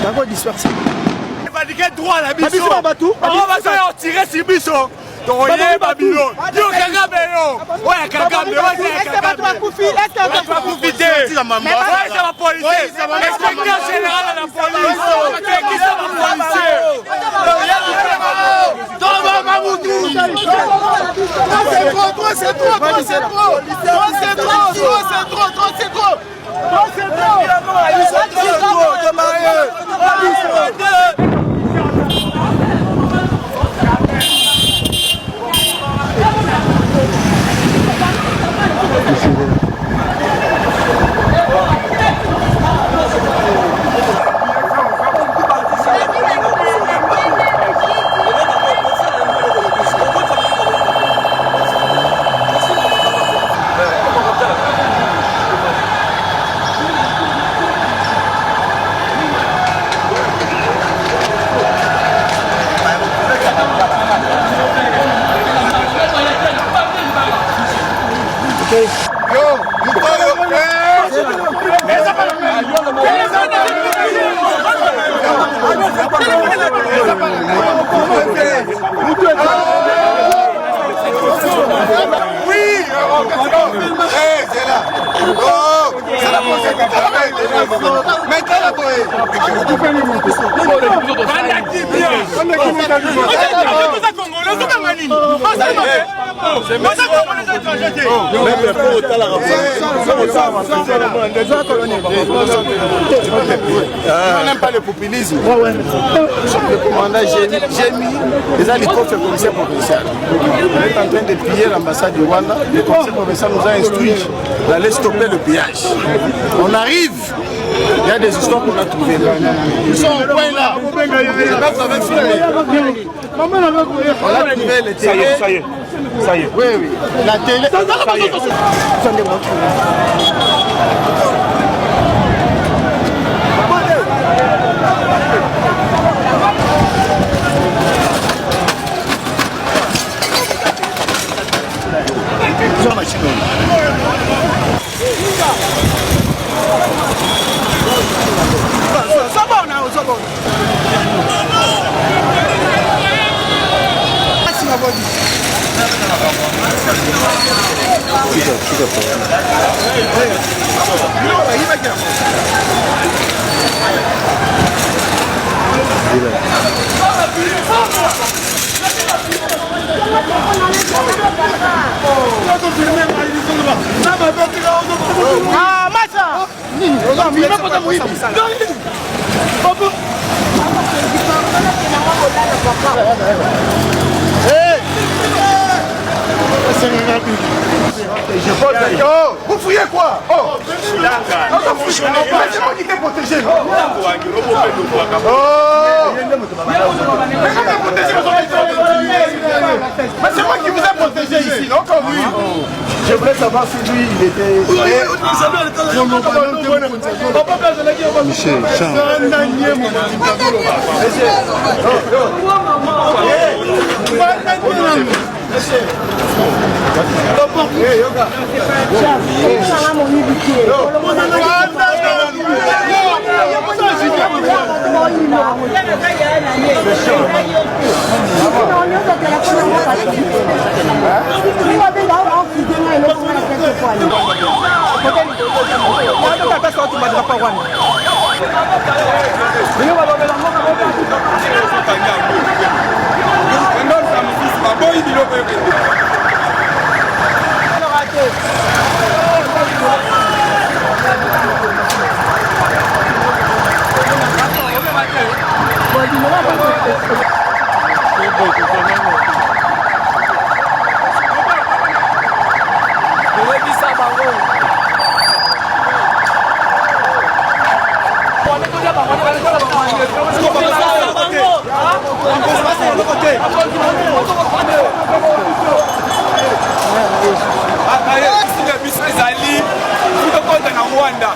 D'accord, dispersé. Il va dire droit à la mission. Babiso Babatou. On va se tirer sur Biso. Toye Babylone. Yo Kagame yo. Ouais Kagame. Est-ce que va toi Koufi? Est-ce que va toi Koufi? Ouais, ça va police. Inspecteur général de la police. Qui ça va policier? On n'aime pas le populisme. Le commandant Jémi, les hélicoptères commissaire provincial. On est en train de piller l'ambassade du Rwanda. Le commissaire provincial nous a instruit d'aller stopper le pillage. On arrive. Il y a des histoires qu'on a trouvées là. Ils sont au point là. On a trouvé les télé. Ça y est. Oui, oui. La télé. Ça y est. Ah, Macha! Vous fouillez quoi? Oh! C'est moi qui t'ai protégé. Mais c'est moi qui vous ai protégé ici, non comme lui. Je voulais savoir si lui, il était... Michel, Rwanda.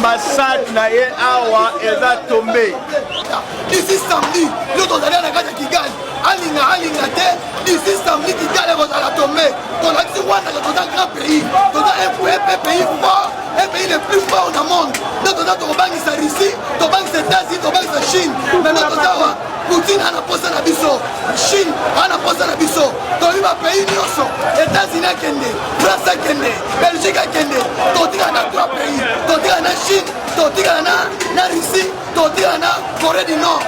ambassade na ye awa eza tombe. D'ici samedi, nous allons aller à la gare de Kigali. Alinga te, d'ici samedi Kigali va la tomber. On a dit Rwanda est un grand pays. On a un pays fort, un pays le plus fort au monde. Donc on a ton banque sa Russie, ton banque sa États-Unis, ton banque sa Chine. Mais notre Poutine a posé la biso, Chine a posé la biso. Donc il va payer Nyoso, États-Unis a kende, France a kende, Belgique a kende. Donc il y a trois pays. Donc il y a la Chine, donc il y a la Russie, donc il y a la Corée du Nord.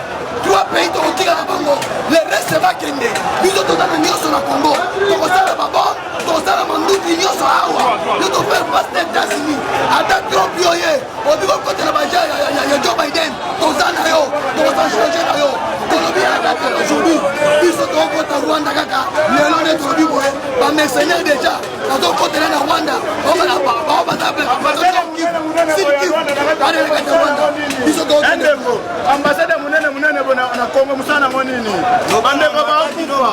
Trois pays donc il y a la Congo. Le reste va kende. Nous autres dans le Nyoso na Congo. Donc ça va pas, donc ça va mandouki Nyoso awa. Nous devons faire face aux États-Unis. Attaque Trump yoye. On dit qu'on côté la Baja, il y a Joe Biden. Donc ça na yo, donc ça change na yo. Colombie a attaqué aujourd'hui. Ils sont au côté de Rwanda kaka. Le nom est trop boy. Ba mercenaires déjà. Dans ton côté là Rwanda. On va là bas, on va taper. Ils sont au côté. Ambassade munene na Congo musana monini. Bande ko ba kufa.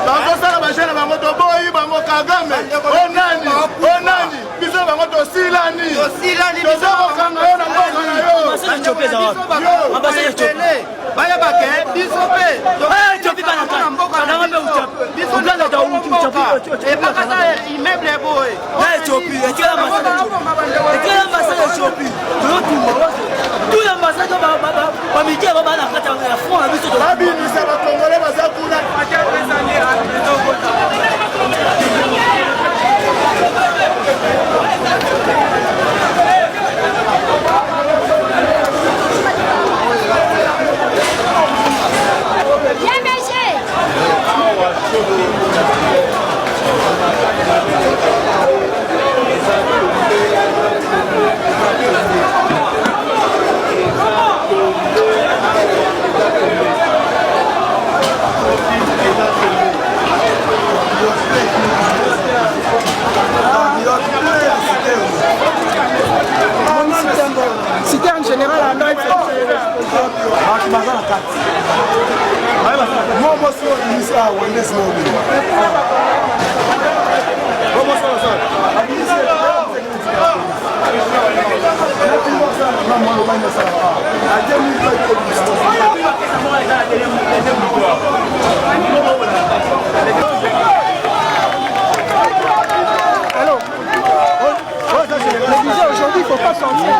Bango sala ba jena bango to boyi bango Kagame. Onani. Biso bango to silani. To sala kanga yo na mboka na yo. Ambassade chopé. Baya bake bisope. Chopi kana kana mboka na ngombe uchapi. Biso ndio ndio uchapi. E paka sa immeuble boy. Chopi, ekela masala chopi. Tout l'ambassade va me dire va la carte à fond à biso. Babi ni sa ba Congolais baza kuna. Aujourd'hui, il ne faut pas sortir.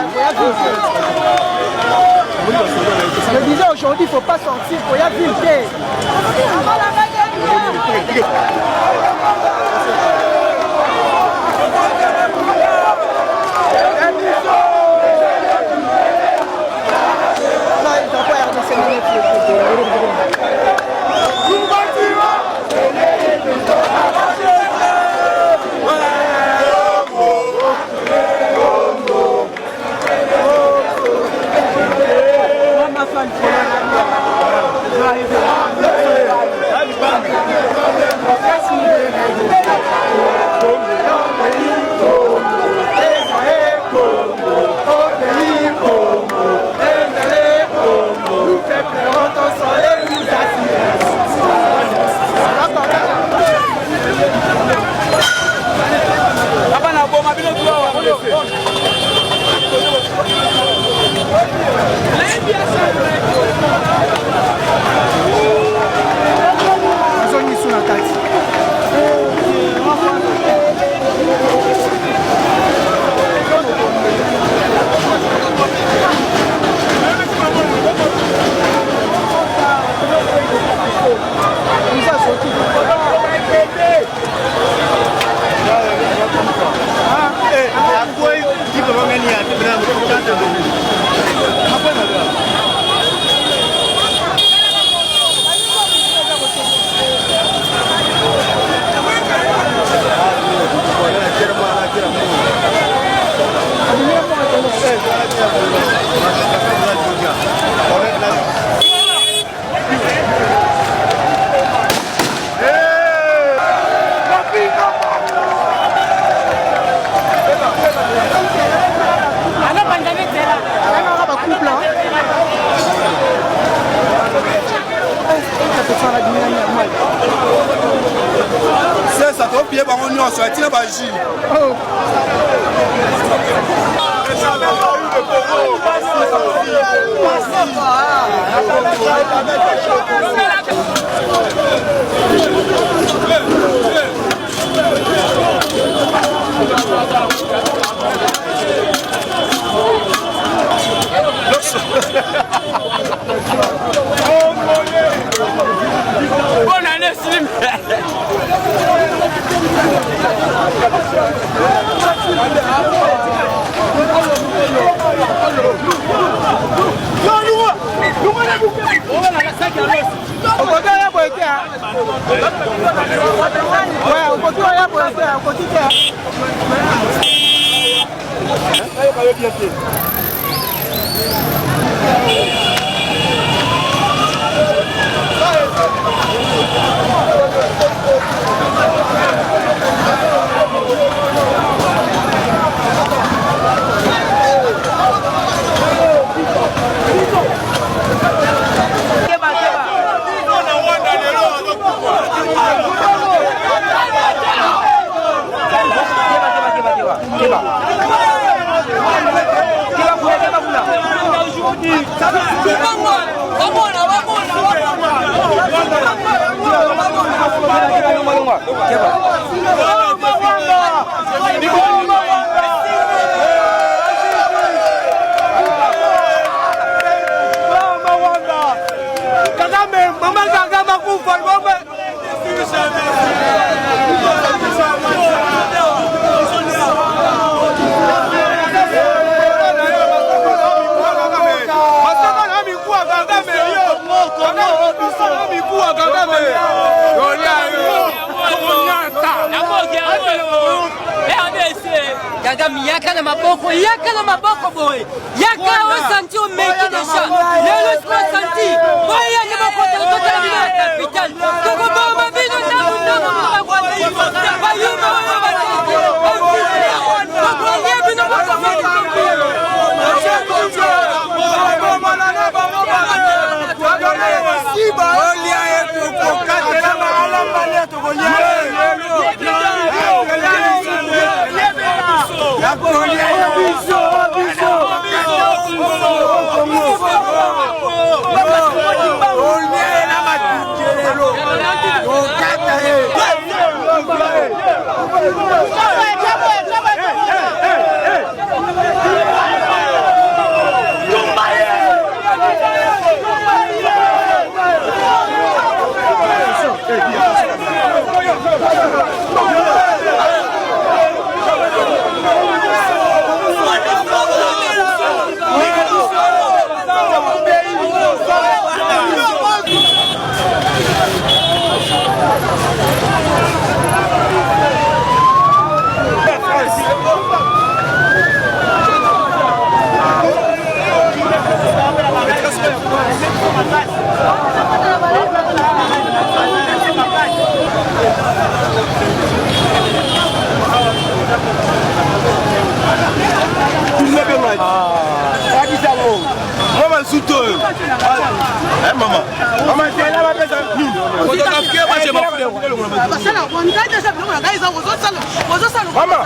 Je disais aujourd'hui, il ne faut pas sortir pour y avoir une paix. Ça trop bien par union, ça tient par J. Bonne année, Slim. Yaka na maboko boy. Yaka o santi o meki déjà. Le spo santi. Boy yaka maboko total na capital. Toko ba mabino na mundo na kwa ni. Ba yuma ba ba. Ba ye bino ba ba. Mama,